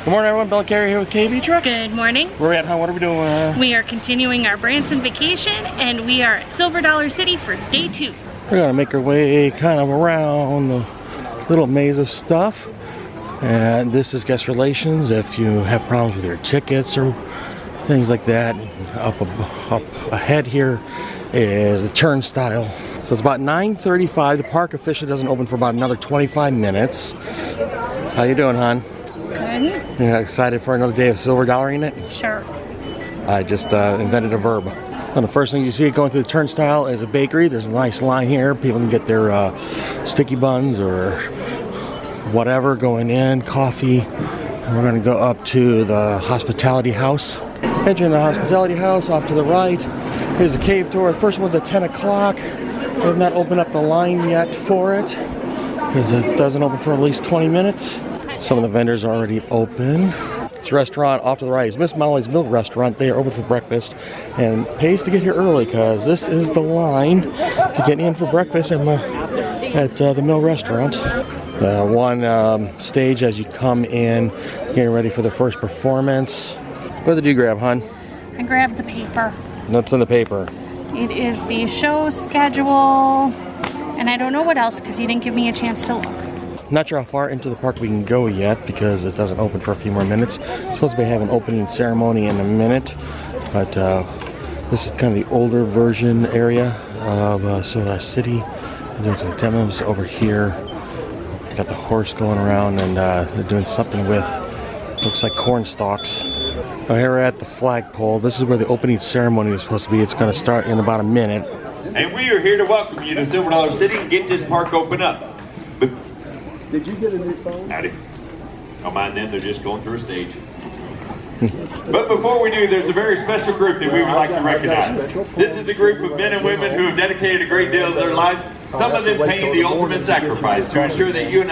Good morning, everyone. Bill Carey here with KB Trucks. Good morning. Where are we at, hon? What are we doing? We are continuing our Branson vacation, and we are at Silver Dollar City for day 2. We're gonna make our way kind of around the little maze of stuff. And this is guest relations. If you have problems with your tickets or things like that, up ahead here is the turnstile. So it's about 9:35. The park officially doesn't open for about another 25 minutes. How you doing, hon? Good. You excited for another day of silver dollaring it? Sure. I just invented a verb. Well, the first thing you see going through the turnstile is a bakery. There's a nice line here. People can get their sticky buns or whatever going in, coffee. And we're going to go up to the hospitality house. Entering the hospitality house, off to the right is the cave tour. The first one's at 10 o'clock. We have not opened up the line yet for it because it doesn't open for at least 20 minutes. Some of the vendors are already open. This restaurant off to the right is Miss Molly's Mill Restaurant. They are open for breakfast and pays to get here early because this is the line to get in for breakfast at the Mill Restaurant. One stage as you come in, getting ready for the first performance. What did you grab, hon? I grabbed the paper. What's in the paper? It is the show schedule, and I don't know what else because you didn't give me a chance to look. Not sure how far into the park we can go yet because it doesn't open for a few more minutes. It's supposed to be having an opening ceremony in a minute, but this is kind of the older version area of Silver City. There's some demos over here. Got the horse going around, and they're doing something with, looks like corn stalks. Well, here we're at the flagpole. This is where the opening ceremony is supposed to be. It's going to start in about a minute. And we are here to welcome you to Silver Dollar City and get this park open up. But did you get a new phone? Howdy. Don't mind them, they're just going through a stage. But before we do, there's a very special group that we would like to recognize. This is a group of men and women who have dedicated a great deal of their lives, some of them paying the ultimate sacrifice to ensure that you and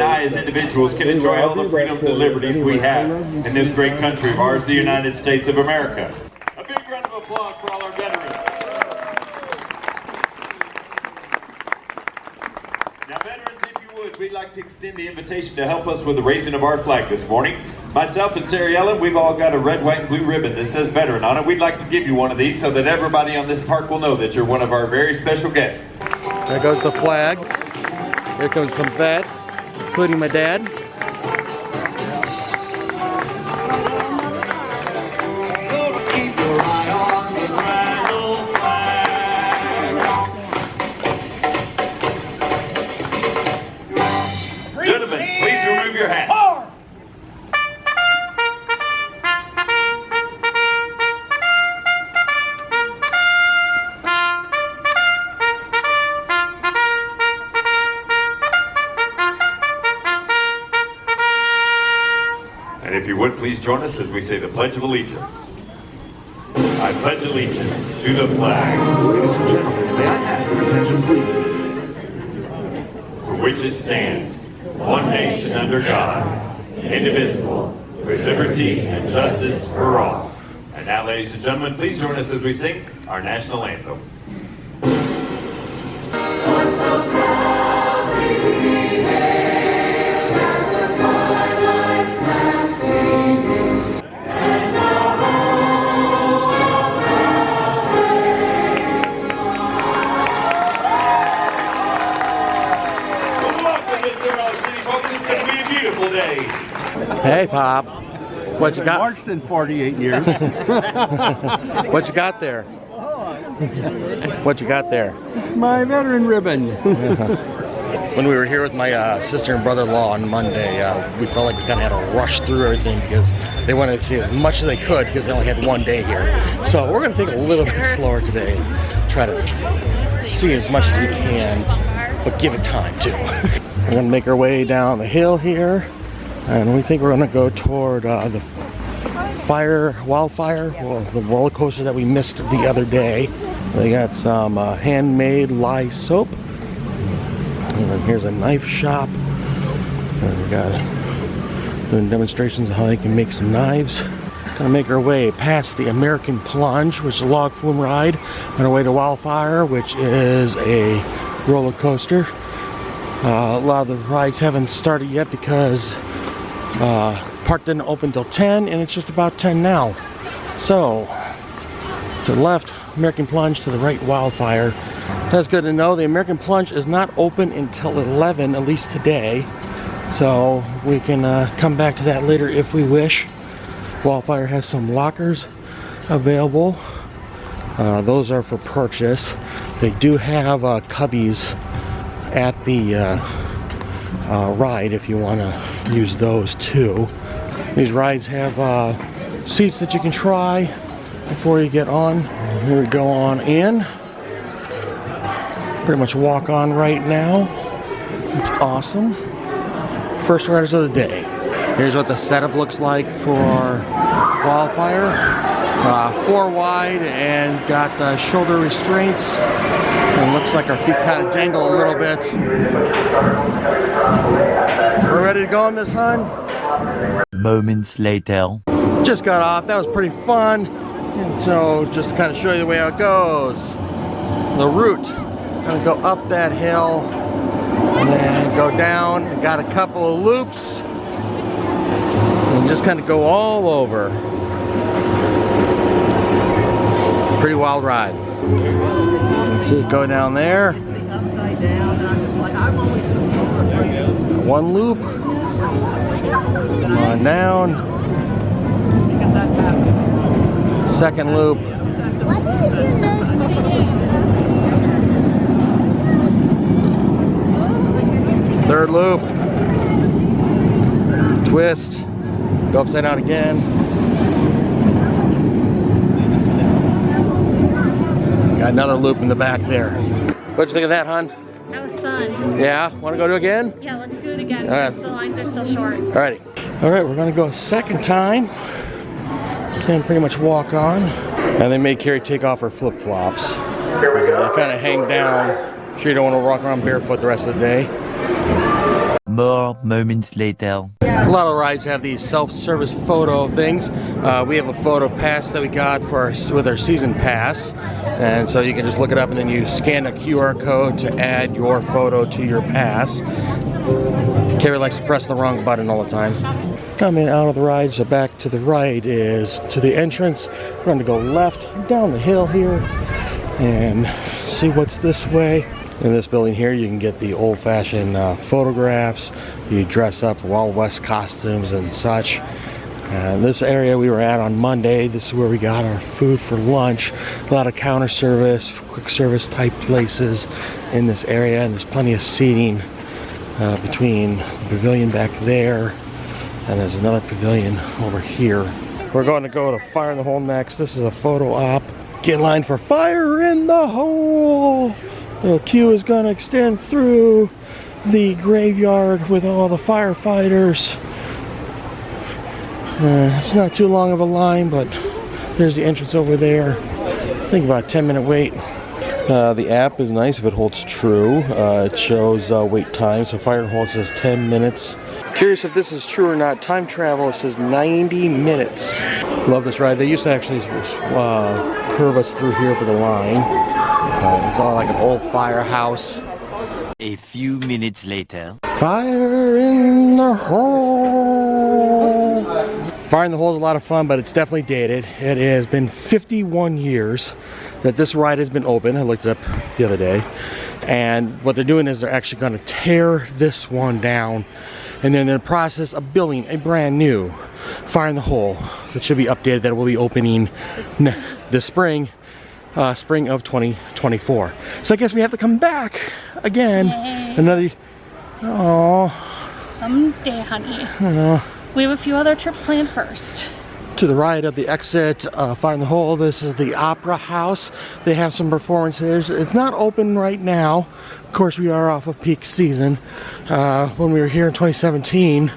I as individuals can enjoy all the freedoms and liberties we have in this great country of ours, the United States of America. A big round of applause for all our veterans. Now, veterans, if you would, we'd like to extend the invitation to help us with the raising of our flag this morning. Myself and Sarah Ellen, we've all got a red, white, and blue ribbon that says veteran on it. We'd like to give you one of these so that everybody on this park will know that you're one of our very special guests. There goes the flag. Here comes some vets, including my dad. Gentlemen, please remove your hats. And if you would, please join us as we say the Pledge of Allegiance. I pledge allegiance to the flag. Ladies and gentlemen, may I have your attention, please? For which it stands, one nation under God, indivisible, with liberty and justice for all. And now, ladies and gentlemen, please join us as we sing our national anthem. Hey, Pop. What you got? Marched in 48 years. What you got there? What you got there? My veteran ribbon. When we were here with my sister and brother-in-law on Monday, we felt like we kind of had to rush through everything because they wanted to see as much as they could because they only had one day here. So we're going to take it a little bit slower today. Try to see as much as we can, but give it time too. We're going to make our way down the hill here. And we think we're going to go toward the Wildfire, well, the roller coaster that we missed the other day. They got some handmade lye soap. And then here's a knife shop. And we got doing demonstrations of how they can make some knives. Gonna make our way past the American Plunge, which is a log flume ride, on our way to Wildfire, which is a roller coaster. A lot of the rides haven't started yet because park didn't open till 10, and it's just about 10 now. So, to the left, American Plunge, to the right, Wildfire. That's good to know. The American Plunge is not open until 11, at least today. So, we can come back to that later if we wish. Wildfire has some lockers available. Those are for purchase. They do have cubbies at the ride if you want to use those too. These rides have seats that you can try before you get on. Here we go on in. Pretty much walk on right now. It's awesome. First riders of the day. Here's what the setup looks like for Wildfire. 4 wide and got shoulder restraints. And looks like our feet kind of dangle a little bit. We're ready to go on this, hon? Moments later. Just got off. That was pretty fun. And so just to kind of show you the way how it goes. The route. Gonna go up that hill and then go down. Got a couple of loops. And just kind of go all over. Pretty wild ride. Let's see it go down there. One loop. Come on down. Second loop. Third loop. Twist. Go upside down again. Got another loop in the back there. What'd you think of that, hon? That was fun. Yeah? Want to go do it again? Yeah, let's do it again All right. since the lines are still short. Alrighty. Alright, we're going to go a second time. Can pretty much walk on. And they made Carrie take off her flip-flops. They kind of hang down. Sure you don't want to walk around barefoot the rest of the day. More moments later. A lot of rides have these self-service photo things. We have a photo pass that we got for with our season pass, and so you can just look it up and then you scan a QR code to add your photo to your pass. Carrie likes to press the wrong button all the time. Coming out of the ride, so back to the right is to the entrance. We're going to go left down the hill here and see what's this way. In this building here, you can get the old-fashioned photographs. You dress up Wild West costumes and such. This area we were at on Monday, this is where we got our food for lunch. A lot of counter service, quick service type places in this area, and there's plenty of seating between the pavilion back there, and there's another pavilion over here. We're going to go to Fire in the Hole next. This is a photo op. Get in line for Fire in the Hole! The queue is going to extend through the graveyard with all the firefighters. It's not too long of a line, but there's the entrance over there. I think about a 10-minute wait. The app is nice if it holds true. It shows wait time, so Fire in the Hole says 10 minutes. Curious if this is true or not. Time travel, it says 90 minutes. Love this ride. They used to actually curve us through here for the line. It's all like an old firehouse. A few minutes later. Fire in the Hole. Fire in the Hole is a lot of fun, but it's definitely dated. It has been 51 years that this ride has been open. I looked it up the other day. And what they're doing is they're actually going to tear this one down. And then in the process of building a brand new Fire in the Hole that should be updated, that will be opening this spring. Spring of 2024. So I guess we have to come back again. Yay. Another. Oh. Someday, honey. We have a few other trips planned first. To the right of the exit, Fire in the Hole, this is the Opera House. They have some performances. It's not open right now. Of course, we are off of peak season. When we were here in 2017,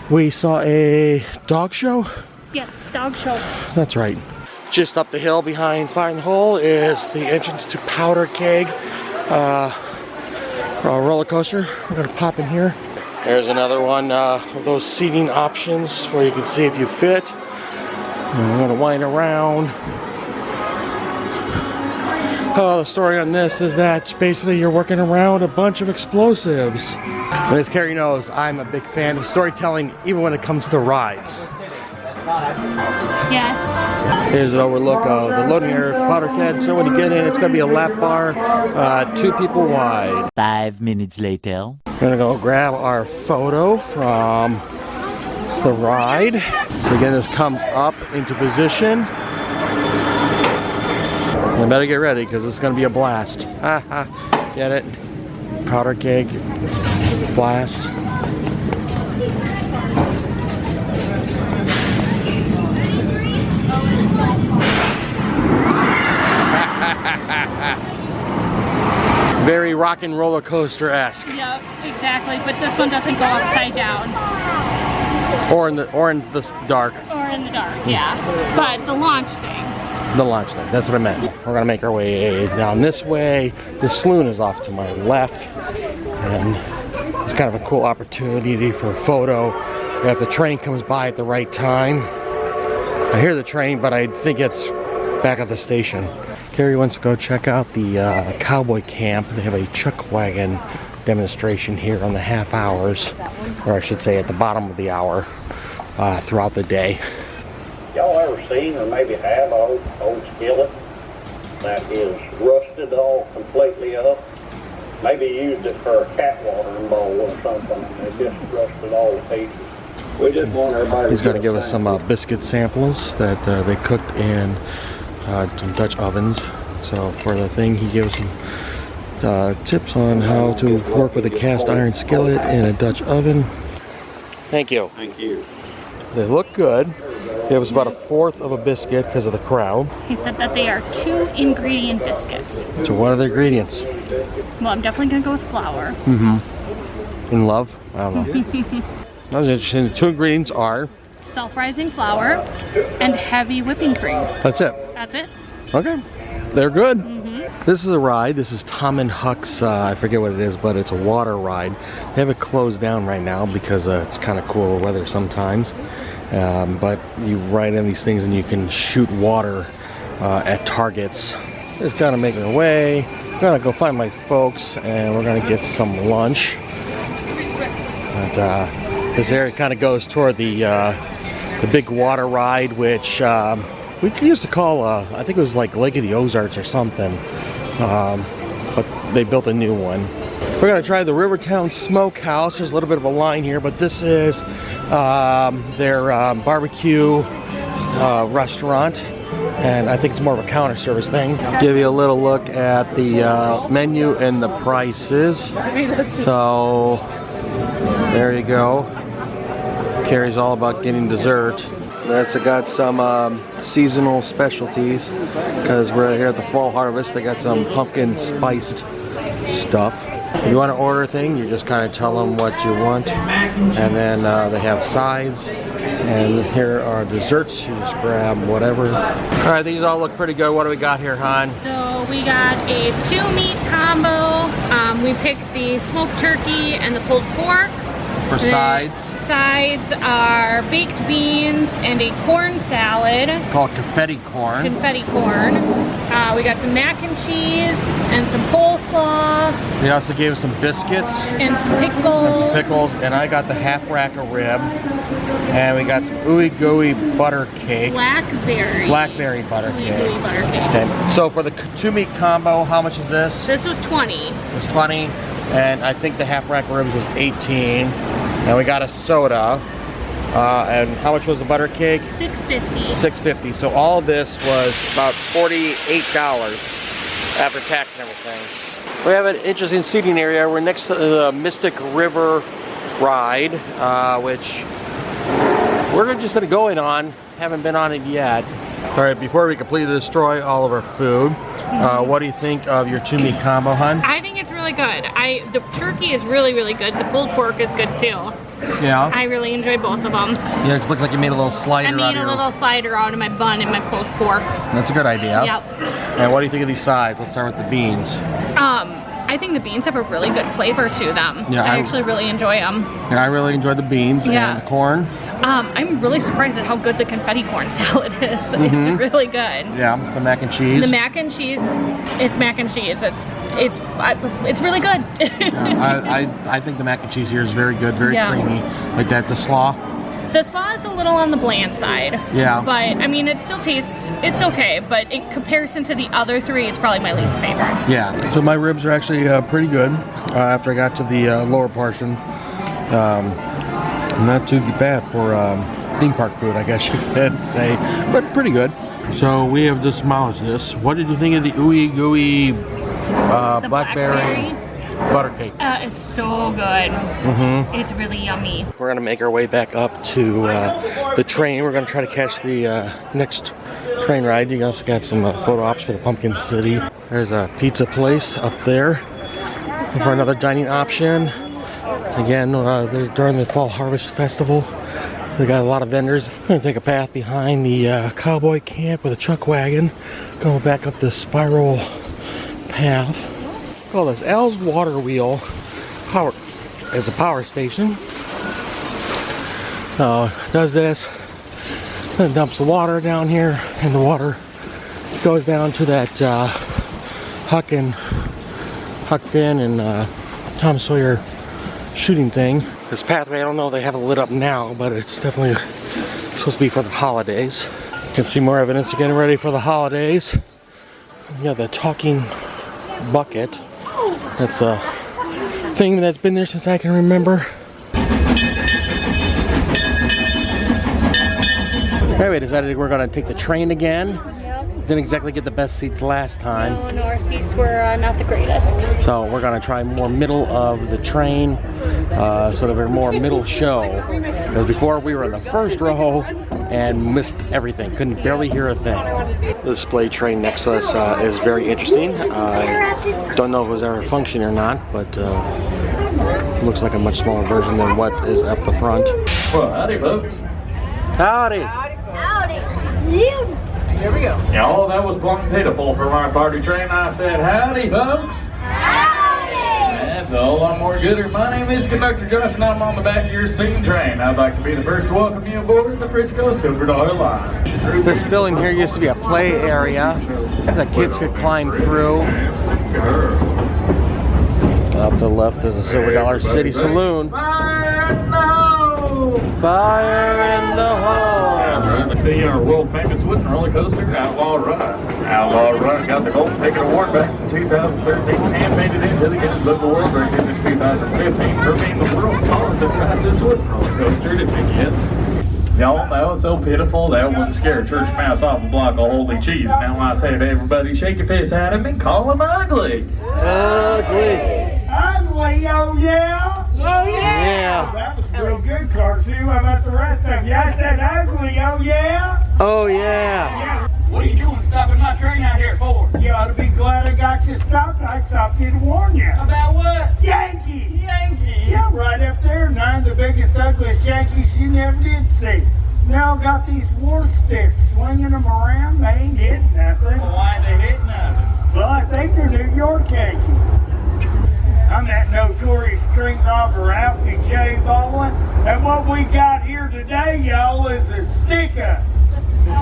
we saw a dog show. Yes, dog show. That's right. Just up the hill behind Fire in the Hole is the entrance to Powder Keg, roller coaster. We're gonna pop in here. There's another one of those seating options where you can see if you fit. And we're gonna wind around. Oh, the story on this is that basically you're working around a bunch of explosives. And as Carrie knows, I'm a big fan of storytelling, even when it comes to rides. Yes. Here's an overlook of the loading area for Powder Keg. So when you get in, it's going to be a lap bar, 2 people wide. 5 minutes later. We're going to go grab our photo from the ride. So again, this comes up into position. You better get ready because it's going to be a blast. Get it? Powder Keg blast. Very rock and roller coaster-esque. Yep, exactly. But this one doesn't go upside down. Or in the dark. Or in the dark, yeah. But the launch thing. The launch thing, that's what I meant. We're gonna make our way down this way. The saloon is off to my left. And it's kind of a cool opportunity for a photo. If the train comes by at the right time. I hear the train, but I think it's back at the station. Carrie wants to go check out the Cowboy Camp. They have a chuck wagon demonstration here on the half hours, or I should say at the bottom of the hour, throughout the day. Y'all ever seen or maybe have an old skillet that is rusted all completely up? Maybe used it for a cat watering bowl or something and it just rusted all to pieces. We just want everybody. He's going to give us some biscuit samples that they cooked in some Dutch ovens. So for the thing, he gives some tips on how to work with a cast iron skillet in a Dutch oven. Thank you. Thank you. They look good. It was about 1/4 of a biscuit because of the crowd. He said that they are 2 ingredient biscuits. So what are the ingredients? Well, I'm definitely gonna go with flour. In love? I don't know. I was interested. The 2 ingredients are? Self-rising flour and heavy whipping cream. That's it. That's it. Okay. They're good. This is a ride. This is Tom and Huck's, I forget what it is, but it's a water ride. They have it closed down right now because it's kind of cooler weather sometimes. But you ride in these things and you can shoot water at targets. Just gotta make our way. I'm gonna go find my folks and we're gonna get some lunch. But this area kind of goes toward the big water ride, which we used to call, I think it was like Lake of the Ozarks or something. But they built a new one. We're gonna try the Rivertown Smokehouse. There's a little bit of a line here, but this is their barbecue restaurant. And I think it's more of a counter service thing. Give you a little look at the menu and the prices. So there you go. Carrie's all about getting dessert. That's got some seasonal specialties because we're here at the fall harvest. They got some pumpkin spiced stuff. If you want to order a thing, you just kind of tell them what you want, and then they have sides. And here are desserts. You just grab whatever. All right, these all look pretty good. What do we got here, hon? So we got a 2-meat combo. We picked the smoked turkey and the pulled pork. For sides? Sides are baked beans and a corn salad. Called confetti corn. Confetti corn. We got some mac and cheese and some coleslaw. They also gave us some biscuits. And some pickles. And I got the half rack of rib. And we got some ooey gooey butter cake. Blackberry butter cake. Ooey butter cake. Okay. So for the 2-meat combo, how much is this? This was 20. It was 20. And I think the half rack of ribs was 18. And we got a soda. And how much was the butter cake? $6.50. $6.50. So all of this was about $48 after tax and everything. We have an interesting seating area. We're next to the Mystic River ride, which we're just gonna go in on. Haven't been on it yet. All right, before we completely destroy all of our food, what do you think of your 2-meat combo, hon? I think it's really good. The turkey is really, really good. The pulled pork is good too. Yeah. I really enjoy both of them. Yeah, it looks like you made a little slider out of I made a little slider out of my bun and my pulled pork. That's a good idea. Yep. And what do you think of these sides? Let's start with the beans. I think the beans have a really good flavor to them. Yeah, I actually really enjoy them. Yeah, I really enjoyed the beans Yeah. and the corn. I'm really surprised at how good the confetti corn salad is. It's really good. Yeah, the mac and cheese. The mac and cheese, it's mac and cheese. It's really good. I think the mac and cheese here is very good, very creamy. Like that, the slaw. The slaw is a little on the bland side. Yeah. But I mean, it still tastes, it's okay. But in comparison to the other three, it's probably my least favorite. Yeah. So my ribs are actually pretty good after I got to the lower portion. Not too bad for theme park food, I guess you could say, but pretty good. So we have demolished this. What did you think of the ooey gooey blackberry butter cake? It's so good. It's really yummy. We're gonna make our way back up to the train. We're gonna try to catch the next train ride. You also got some photo ops for the Pumpkin City. There's a pizza place up there for another dining option. Again, they're during the Fall Harvest Festival. So they got a lot of vendors. I'm gonna take a path behind the Cowboy Camp with a chuck wagon, going back up this spiral path. Call this Al's Water Wheel power. It's a power station. Does this, then dumps the water down here, and the water goes down to that Huck Finn and Tom Sawyer shooting thing. This pathway, I don't know if they have it lit up now, but it's definitely supposed to be for the holidays. You can see more evidence of getting ready for the holidays. We got the talking bucket. That's a thing that's been there since I can remember. Okay, we decided we're gonna take the train again. Didn't exactly get the best seats last time. No, our seats were not the greatest. So we're gonna try more middle of the train, so that we're more middle show. Because before we were in the first row and missed everything, couldn't barely hear a thing. The display train next to us is very interesting. I don't know if it was ever functioning or not, but looks like a much smaller version than what is up the front. Well, howdy, folks. Howdy! Howdy. You. Here we go. Yeah, all that was plumb pitiful for my party train. I said, howdy, folks. Howdy. And well, I'm more gooder. My name is Conductor Josh, and I'm on the back of your steam train. I'd like to be the first to welcome you aboard the Frisco Silver Dollar Line. This building here used to be a play area that kids could climb through. Up to the left is the Silver Dollar City Saloon. Fire in the hole! Fire in the hole! See our world famous wooden roller coaster, Outlaw Run. Outlaw Run got the Golden Ticket Award back in 2013 and made it into the Guinness Book of World Records in 2015 for being the world's tallest and fastest wooden roller coaster to begin. Y'all know it's so pitiful that wouldn't scare a church mouse off a block of holy cheese. Now I say to everybody, shake your fist at him and call him ugly. Ugly! Ugly, oh yeah? Oh Yeah. That was a real good cartoon. How about the rest of you? I said ugly, oh yeah? Oh yeah! What are you doing stopping my train out here for? You ought to be glad I got you stopped. I stopped you to warn you. About what? Yankee! Yankee! Yeah, right up there. None of the biggest, ugliest Yankees you never did see. Now got these war sticks, swinging them around. They ain't hitting nothing. Why they hitting nothing? Well, I think they're New York Yankees. I'm that notorious string robber Alfie J. Baldwin. And what we got here today, y'all, is a sticker. You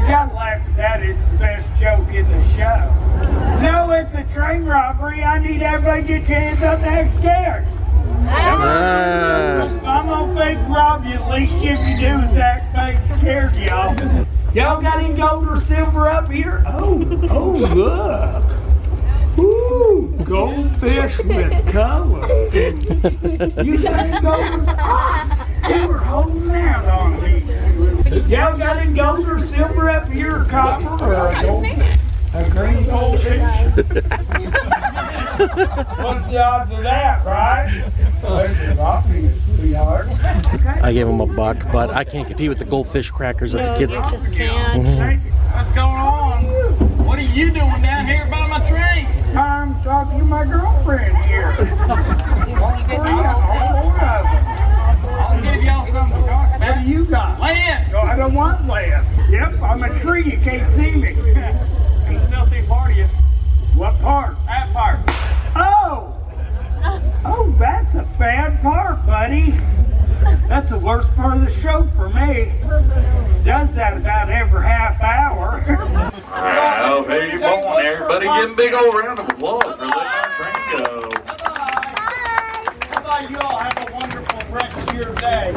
gotta laugh at that. It's the best joke in the show. No, it's a train robbery. I need everybody to get your hands up and act scared. I'm gonna fake rob you. At least if you do is act fake scared, y'all. Y'all got any gold or silver up here? Oh, look. Ooh, goldfish with color. You think gold? They were holding out on me. Y'all got any gold or silver up here, copper or a goldfish? A green goldfish? What's the odds of that, right? That's obvious, sweetheart. I gave him $1, but I can't compete with the goldfish crackers that the kids. You just can't. What's going on? What are you doing down here by my train? I'm talking to my girlfriend here. I'll give y'all something to talk What about. do you got? Land! No, I don't want land. Yep, I'm a tree. You can't see me. And the filthy part of you. What part? That part. Oh, that's a bad part, buddy. the worst part of the show for me. Does that about every half hour. Well, there you're going. Everybody give a big old round of applause for letting our train go. Bye-bye. You all have a wonderful rest of your day.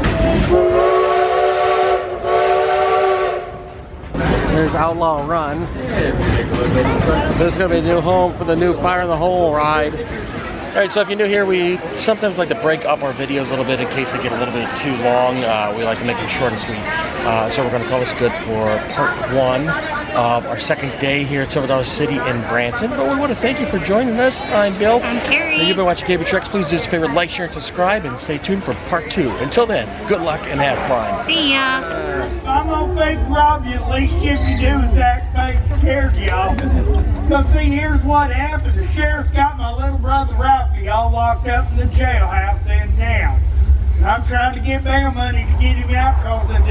There's Outlaw Run. This is going to be a new home for the new Fire in the Hole ride. Alright, so if you're new here, we sometimes like to break up our videos a little bit in case they get a little bit too long. We like to make them short and sweet. So we're going to call this good for part 1 of our second day here at Silver Dollar City in Branson. But we want to thank you for joining us. I'm Bill. I'm Carrie. And you've been watching KB Treks. Please do us a favor, like, share, and subscribe, and stay tuned for part 2. Until then, good luck and have fun. See ya. I'm gonna fake rob you, at least if you do is act fake scared y'all. So see, here's what happened. The sheriff's got my little brother Ralphie all locked up in the jailhouse in town. And I'm trying to get bail money to get him out because I did